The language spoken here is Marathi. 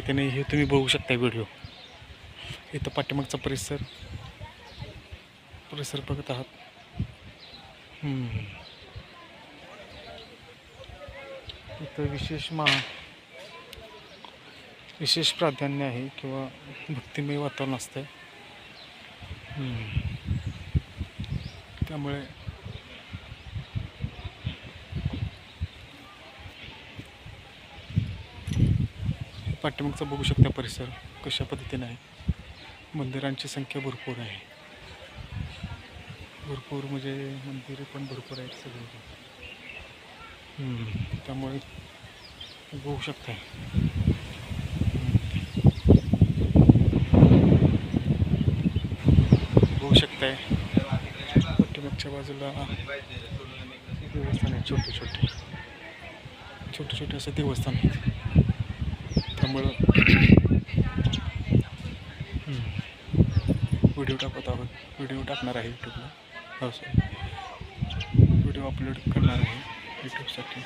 पद्धतीने हे तुम्ही बघू शकता व्हिडिओ. इथं पाठीमागचा परिसर बघत आहात. इथं विशेष प्राधान्य आहे किंवा भक्तिमय वातावरण असतं. त्यामुळे पाठीमागचा बघू शकता परिसर कशा पद्धतीने आहे. मंदिरांची संख्या भरपूर आहे. भरपूर म्हणजे मंदिरे पण भरपूर आहेत सगळे. त्यामुळे बघू शकता. बघू शकताय पाठीमागच्या बाजूला देवस्थान आहे. छोटे छोटे असं देवस्थान आहे. त्यामुळं व्हिडिओ टाकत आहोत. व्हिडिओ टाकणार आहे यूट्यूबला. व्हिडिओ अपलोड करणार आहे यूट्यूबसाठी.